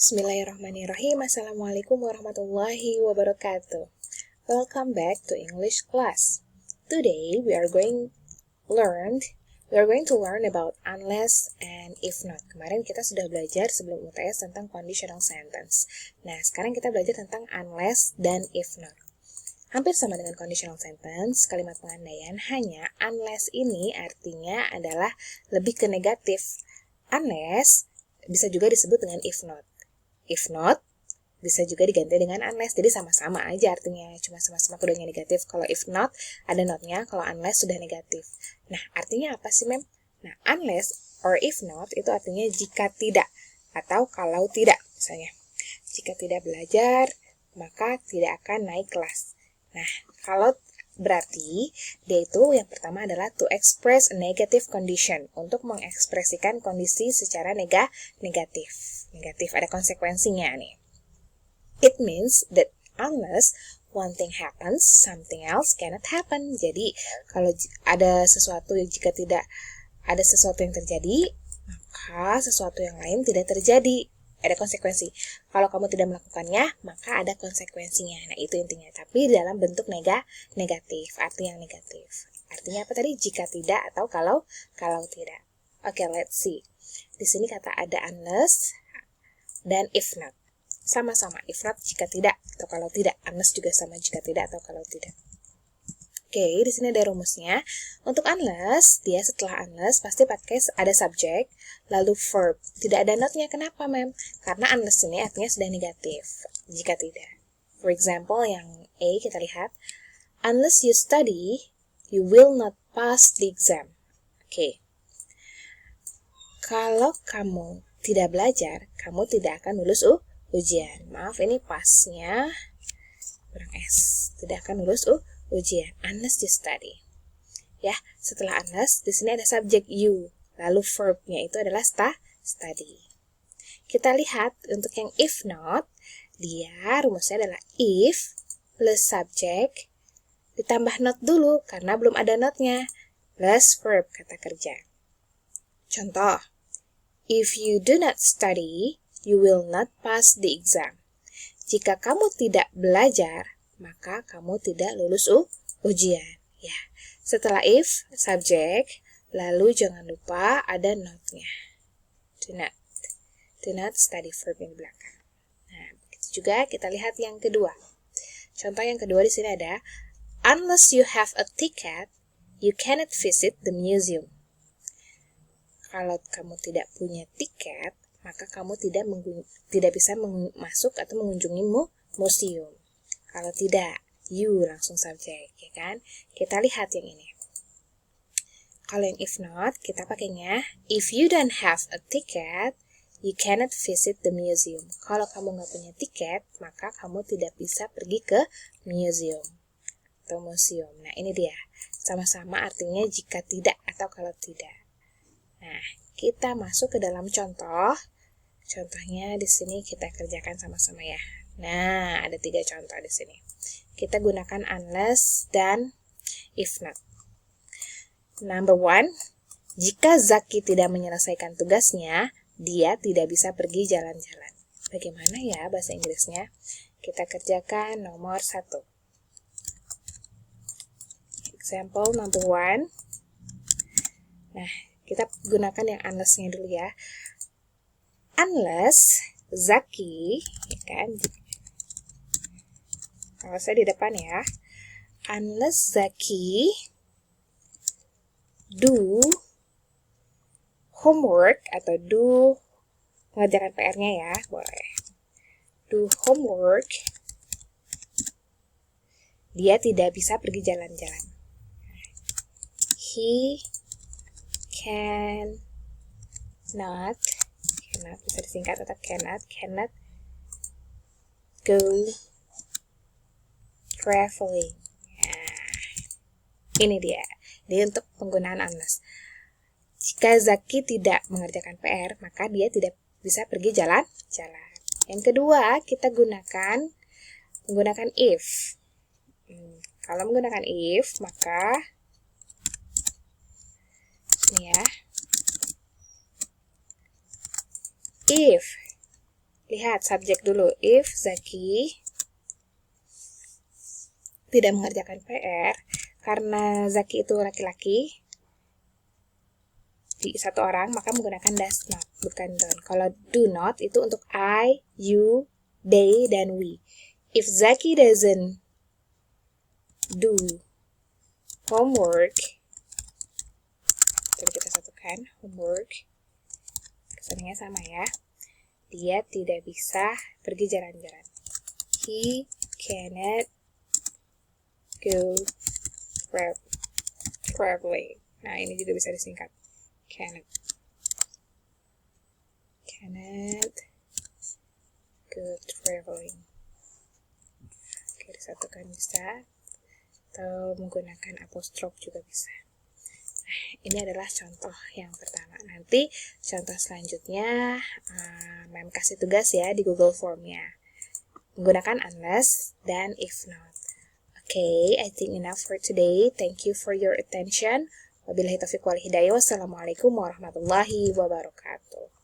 Bismillahirrahmanirrahim. Assalamualaikum warahmatullahi wabarakatuh. Welcome back to English class. Today we are going to learn about unless and if not. Kemarin kita sudah belajar sebelum UTS tentang conditional sentence. Nah, sekarang kita belajar tentang unless dan if not. Hampir sama dengan conditional sentence, kalimat pengandaian, hanya unless ini artinya adalah lebih ke negatif. Unless bisa juga disebut dengan if not. If not, bisa juga diganti dengan unless. Jadi sama-sama aja artinya, cuma sama-sama kodenya negatif. Kalau if not, ada not-nya. Kalau unless, sudah negatif. Nah, artinya apa sih, Mem? Nah, unless or if not, itu artinya jika tidak. Atau kalau tidak, misalnya. Jika tidak belajar, maka tidak akan naik kelas. Nah, kalau berarti, dia itu yang pertama adalah to express a negative condition. Untuk mengekspresikan kondisi secara negatif. Negatif, ada konsekuensinya nih. It means that unless one thing happens, something else cannot happen. Jadi, kalau ada sesuatu jika tidak ada sesuatu yang terjadi, maka sesuatu yang lain tidak terjadi. Ada konsekuensi. Kalau kamu tidak melakukannya, maka ada konsekuensinya. Nah, itu intinya. Tapi dalam bentuk negatif, arti yang negatif. Artinya apa tadi? Jika tidak atau kalau tidak. Oke, let's see. Di sini kata ada unless dan if not. Sama-sama, if not jika tidak atau kalau tidak. Unless juga sama jika tidak atau kalau tidak. Oke, di sini ada rumusnya. Untuk unless, dia setelah unless pasti pakai ada subjek, lalu verb. Tidak ada not-nya. Kenapa, Mem? Karena unless ini artinya sudah negatif. Jika tidak. For example, yang A kita lihat. Unless you study, you will not pass the exam. Oke. Kalau kamu tidak belajar, kamu tidak akan lulus ujian. Maaf, ini pasnya kurang S. Tidak akan lulus ujian. Unless you study. Ya, setelah unless, di sini ada subjek you. Lalu verbnya itu adalah study. Kita lihat untuk yang if not, dia rumusnya adalah if plus subjek ditambah not dulu karena belum ada not-nya. Plus verb, kata kerja. Contoh. If you do not study, you will not pass the exam. Jika kamu tidak belajar, maka kamu tidak lulus ujian. Ya. Setelah if, subjek, lalu jangan lupa ada not-nya. Do not study verb yang di belakang. Nah, begitu juga kita lihat yang kedua. Contoh yang kedua di sini ada, unless you have a ticket, you cannot visit the museum. Kalau kamu tidak punya tiket, maka kamu tidak bisa masuk atau mengunjungi museum. Kalau tidak, you langsung subjek, ya kan? Kita lihat yang ini. Kalau yang if not, kita pakainya, if you don't have a ticket, you cannot visit the museum. Kalau kamu nggak punya tiket, maka kamu tidak bisa pergi ke museum atau museum. Nah, ini dia. Sama-sama artinya jika tidak atau kalau tidak. Nah, kita masuk ke dalam contoh. Contohnya di sini kita kerjakan sama-sama ya. Nah, ada 3 contoh di sini. Kita gunakan unless dan if not. Number 1, jika Zaki tidak menyelesaikan tugasnya, dia tidak bisa pergi jalan-jalan. Bagaimana ya bahasa Inggrisnya? Kita kerjakan nomor 1. Example number 1. Nah, kita gunakan yang unless-nya dulu ya. Unless Zaki, ya kan? Kalau saya di depan ya. Unless Zaki do homework atau do mengerjakan PR-nya ya, boleh. Do homework, dia tidak bisa pergi jalan-jalan. He cannot bisa disingkat atau cannot go traveling. Nah, ini dia untuk penggunaan unless. Jika Zaki tidak mengerjakan PR, maka dia tidak bisa pergi jalan-jalan. Yang kedua, kita menggunakan if. Kalau menggunakan if, maka ini ya. If Lihat subjek dulu. If Zaki tidak mengerjakan PR, karena Zaki itu laki-laki, di satu orang, maka menggunakan does not, bukan don't. Kalau do not, itu untuk I, you, they, dan we. If Zaki doesn't do homework, coba kita satukan, homework, kesannya sama ya, dia tidak bisa pergi jalan-jalan. He cannot go traveling. Nah, ini juga bisa disingkat. Cannot go traveling. Oke, disatukan bisa. Atau menggunakan apostrof juga bisa. Nah, ini adalah contoh yang pertama. Nanti contoh selanjutnya, Mem kasih tugas ya di Google Form-nya. Menggunakan unless dan if not. Okay, I think enough for today. Thank you for your attention. Wabillahi taufiq wal hidayah. Wassalamualaikum warahmatullahi wabarakatuh.